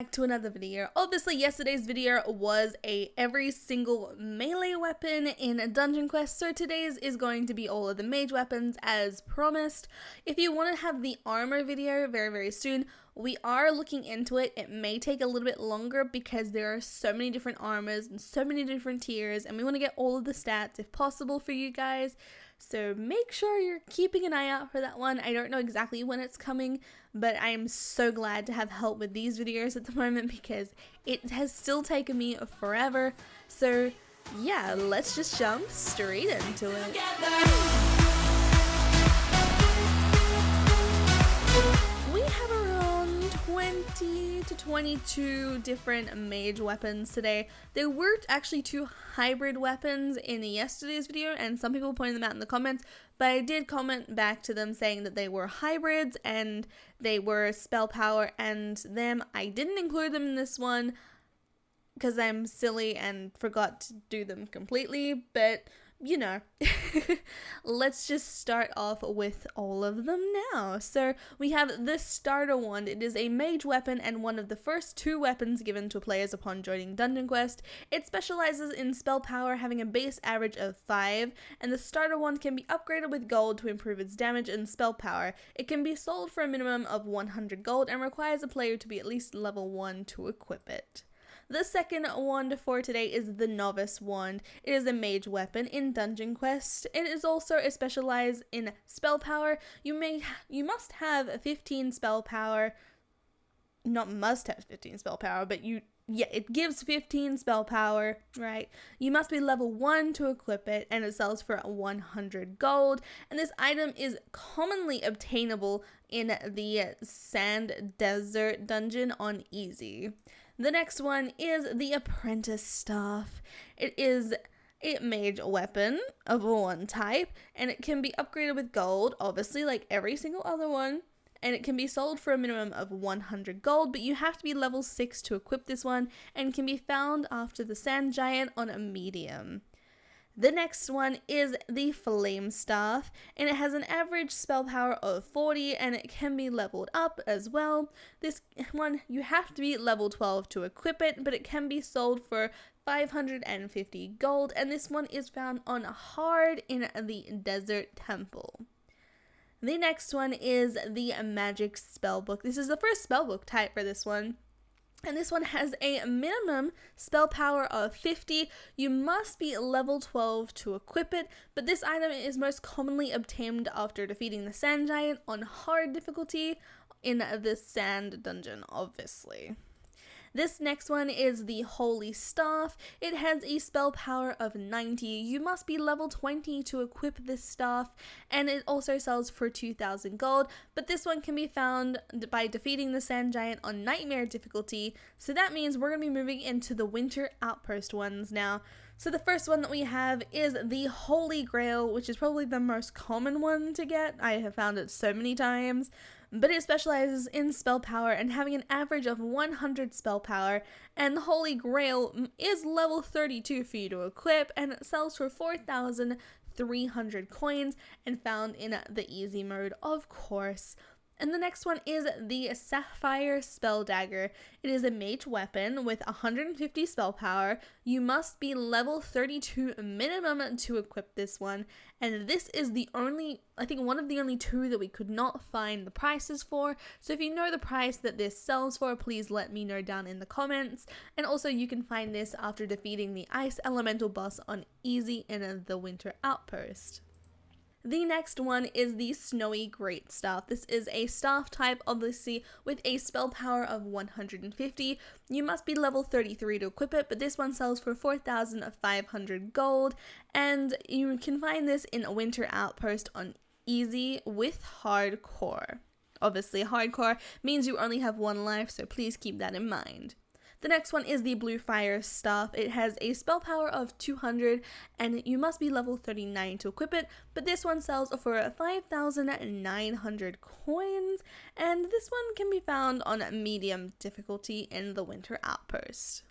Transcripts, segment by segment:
Back to another video. Obviously yesterday's video was every single melee weapon in Dungeon Quest, so today's is going to be all of the mage weapons as promised. If you want to have the armor video very soon, we are looking into it. It may take a little bit longer because there are so many different armors and so many different tiers, and we want to get all of the stats if possible for you guys. So make sure you're keeping an eye out for that one. I don't know exactly when it's coming, but I am so glad to have help with these videos at the moment because it has still taken me forever. So yeah, let's just jump straight into it. We have around 20 to 22 different mage weapons today. There were actually 2 hybrid weapons in yesterday's video, and some people pointed them out in the comments, but I did comment back to them saying that they were hybrids and they were spell power, and them I didn't include them in this one because I'm silly and forgot to do them completely, but you know, let's just start off with all of them now. So we have the starter wand. It is a mage weapon and one of the first 2 weapons given to players upon joining Dungeon Quest. It specializes in spell power, having a base average of 5, and the starter wand can be upgraded with gold to improve its damage and spell power. It can be sold for a minimum of 100 gold and requires a player to be at least level 1 to equip it. The second wand for today is the Novice Wand. It is a mage weapon in Dungeon Quest. It is also specialized in spell power. You must have 15 spell power. Not must have 15 spell power, but it gives 15 spell power, right? You must be level 1 to equip it, and it sells for 100 gold. And this item is commonly obtainable in the Sand Desert dungeon on easy. The next one is the Apprentice Staff. It is a mage weapon of one type, and it can be upgraded with gold, obviously like every single other one, and it can be sold for a minimum of 100 gold, but you have to be level 6 to equip this one, and can be found after the Sand Giant on a medium. The next one is the Flame Staff, and it has an average spell power of 40, and it can be leveled up as well. This one, you have to be level 12 to equip it, but it can be sold for 550 gold, and this one is found on hard in the Desert Temple. The next one is the Magic Spellbook. This is the first spellbook type for this one. And this one has a minimum spell power of 50. You must be level 12 to equip it, but this item is most commonly obtained after defeating the Sand Giant on hard difficulty in the Sand Dungeon, obviously. This next one is the Holy Staff. It has a spell power of 90. You must be level 20 to equip this staff, and it also sells for 2,000 gold, but this one can be found by defeating the Sand Giant on Nightmare difficulty, so that means we're going to be moving into the Winter Outpost ones now. So the first one that we have is the Holy Grail, which is probably the most common one to get. I have found it so many times. But it specializes in spell power and having an average of 100 spell power, and the Holy Grail is level 32 for you to equip, and it sells for 4,300 coins and found in the easy mode, of course. And the next one is the Sapphire Spell Dagger. It is a mage weapon with 150 spell power. You must be level 32 minimum to equip this one. And this is the only, I think one of the only 2 that we could not find the prices for. So if you know the price that this sells for, please let me know down in the comments. And also you can find this after defeating the Ice Elemental boss on easy in the Winter Outpost. The next one is the Snowy Greatstaff. This is a staff type, obviously, with a spell power of 150. You must be level 33 to equip it, but this one sells for 4,500 gold, and you can find this in a Winter Outpost on easy with hardcore. Obviously, hardcore means you only have 1 life, so please keep that in mind. The next one is the Blue Fire Staff. It has a spell power of 200, and you must be level 39 to equip it, but this one sells for 5,900 coins, and this one can be found on medium difficulty in the Winter Outpost.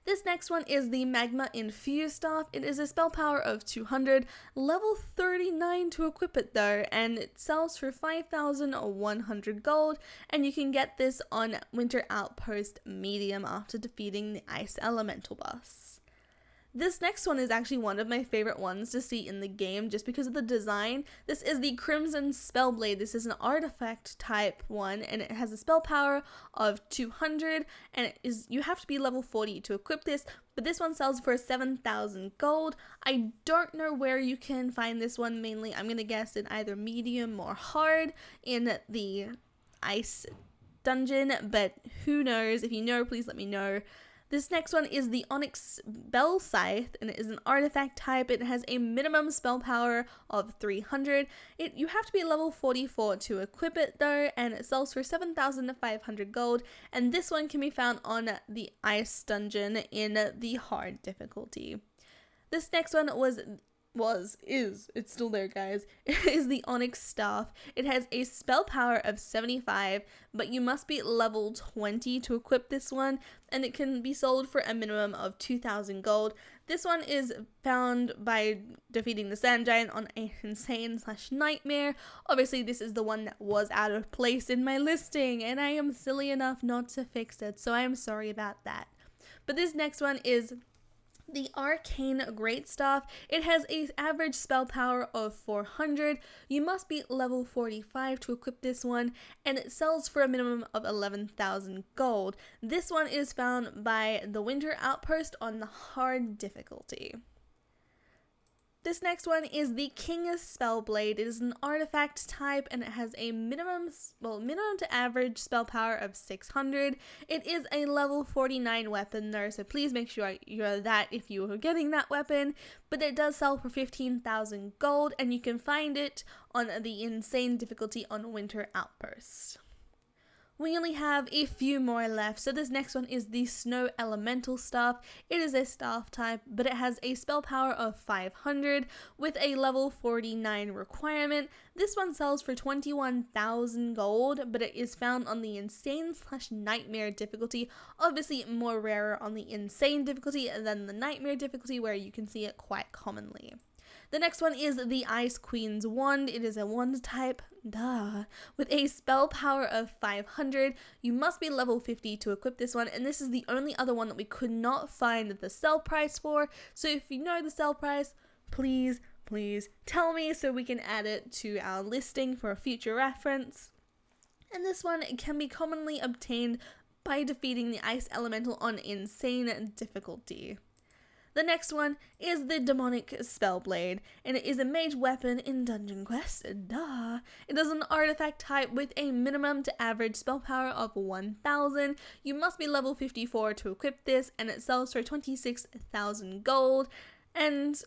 This next one is the Magma Infused Staff. It is a spell power of 200, level 39 to equip it though, and it sells for 5,100 gold, and you can get this on Winter Outpost Medium after defeating the Ice Elemental boss. This next one is actually one of my favorite ones to see in the game just because of the design. This is the Crimson Spellblade. This is an artifact type one, and it has a spell power of 200, and you have to be level 40 to equip this, but this one sells for 7,000 gold. I don't know where you can find this one mainly. I'm gonna guess in either medium or hard in the ice dungeon, but who knows? If you know, please let me know. This next one is the Onyx Bell Scythe, and it is an artifact type. It has a minimum spell power of 300. You have to be level 44 to equip it though, and it sells for 7,500 gold, and this one can be found on the Ice Dungeon in the hard difficulty. This next one it's still there guys, it is the Onyx Staff. It has a spell power of 75, but you must be level 20 to equip this one, and it can be sold for a minimum of 2,000 gold. This one is found by defeating the Sand Giant on a Insane/Nightmare. Obviously this is the one that was out of place in my listing, and I am silly enough not to fix it, so I am sorry about that. But this next one is the Arcane Greatstaff. It has an average spell power of 400. You must be level 45 to equip this one, and it sells for a minimum of 11,000 gold. This one is found by the Winter Outpost on the hard difficulty. This next one is the King's Spellblade. It is an artifact type, and it has a minimum to average spell power of 600. It is a level 49 weapon though, so please make sure you're that if you are getting that weapon. But it does sell for 15,000 gold, and you can find it on the Insane difficulty on Winter Outpost. We only have a few more left, so this next one is the Snow Elemental Staff. It is a staff type, but it has a spell power of 500 with a level 49 requirement. This one sells for 21,000 gold, but it is found on the Insane/Nightmare difficulty. Obviously more rarer on the Insane difficulty than the Nightmare difficulty, where you can see it quite commonly. The next one is the Ice Queen's Wand. It is a wand type, with a spell power of 500. You must be level 50 to equip this one, and this is the only other one that we could not find the sell price for. So if you know the sell price, please tell me so we can add it to our listing for a future reference. And this one can be commonly obtained by defeating the Ice Elemental on Insane difficulty. The next one is the Demonic Spellblade, and it is a mage weapon in Dungeon Quest. It is an artifact type with a minimum to average spell power of 1,000. You must be level 54 to equip this, and it sells for 26,000 gold. And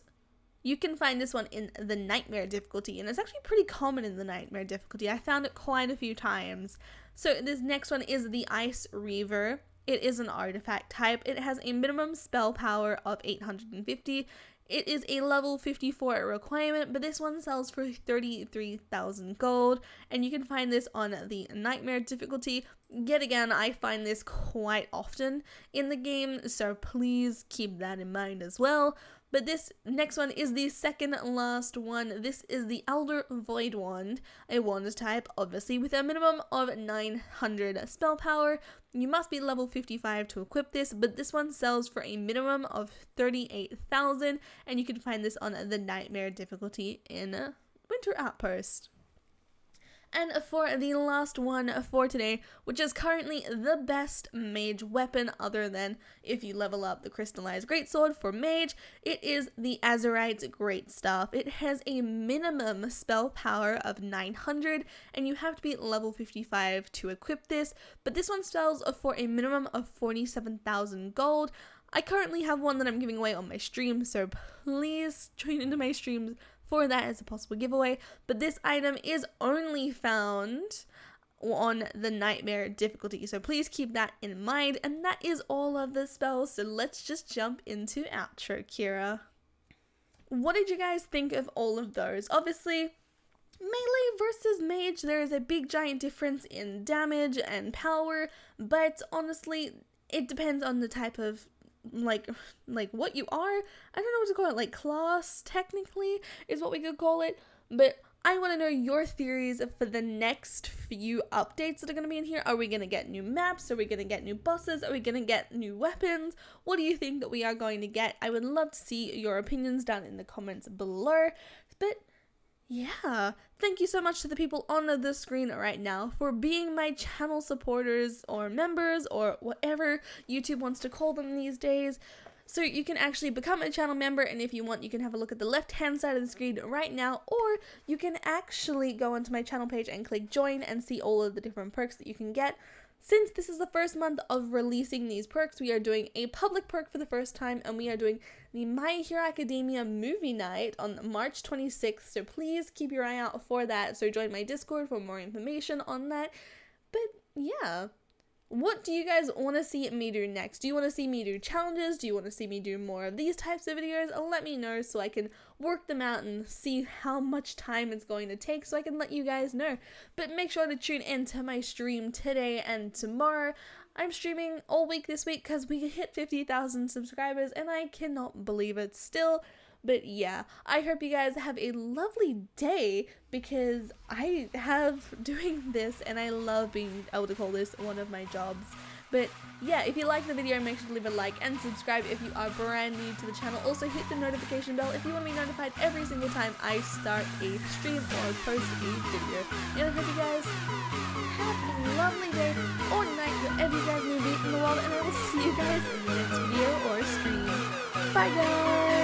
you can find this one in the Nightmare difficulty, and it's actually pretty common in the Nightmare difficulty. I found it quite a few times. So this next one is the Ice Reaver. It is an artifact type. It has a minimum spell power of 850. It is a level 54 requirement, but this one sells for 33,000 gold, and you can find this on the Nightmare difficulty. Yet again, I find this quite often in the game, so please keep that in mind as well. But this next one is the second last one. This is the Elder Void Wand, a wand type, obviously, with a minimum of 900 spell power. You must be level 55 to equip this, but this one sells for a minimum of 38,000, and you can find this on the Nightmare difficulty in Winter Outpost. And for the last one for today, which is currently the best mage weapon other than if you level up the Crystallized Greatsword for mage, it is the Azurite Greatstaff. It has a minimum spell power of 900, and you have to be level 55 to equip this, but this one sells for a minimum of 47,000 gold. I currently have one that I'm giving away on my stream, so please join into my streams for that as a possible giveaway. But this item is only found on the Nightmare difficulty, so please keep that in mind. And that is all of the spells, so let's just jump into outro, Kira. What did you guys think of all of those? Obviously, melee versus mage, there is a big giant difference in damage and power, but honestly, it depends on the type of like what you are. I don't know what to call it, like class technically is what we could call it, but I want to know your theories for the next few updates that are going to be in here. Are we going to get new maps? Are we going to get new bosses? Are we going to get new weapons? What do you think that we are going to get? I would love to see your opinions down in the comments below. But yeah, thank you so much to the people on the screen right now for being my channel supporters or members or whatever YouTube wants to call them these days. So you can actually become a channel member, and if you want, you can have a look at the left hand side of the screen right now, or you can actually go onto my channel page and click join and see all of the different perks that you can get. Since this is the first month of releasing these perks, we are doing a public perk for the first time, and we are doing the My Hero Academia movie night on March 26th, so please keep your eye out for that. So join my Discord for more information on that. But yeah, what do you guys want to see me do next? Do you want to see me do challenges? Do you want to see me do more of these types of videos? Let me know so I can work them out and see how much time it's going to take so I can let you guys know. But make sure to tune in to my stream today and tomorrow. I'm streaming all week this week because we hit 50,000 subscribers and I cannot believe it still. But yeah, I hope you guys have a lovely day because I have doing this and I love being able to call this one of my jobs. But yeah, if you like the video, make sure to leave a like and subscribe if you are brand new to the channel. Also hit the notification bell if you want to be notified every single time I start a stream or post a video. And I hope you guys have a lovely day or night wherever you guys may be in the world, and I will see you guys in the next video or stream. Bye guys!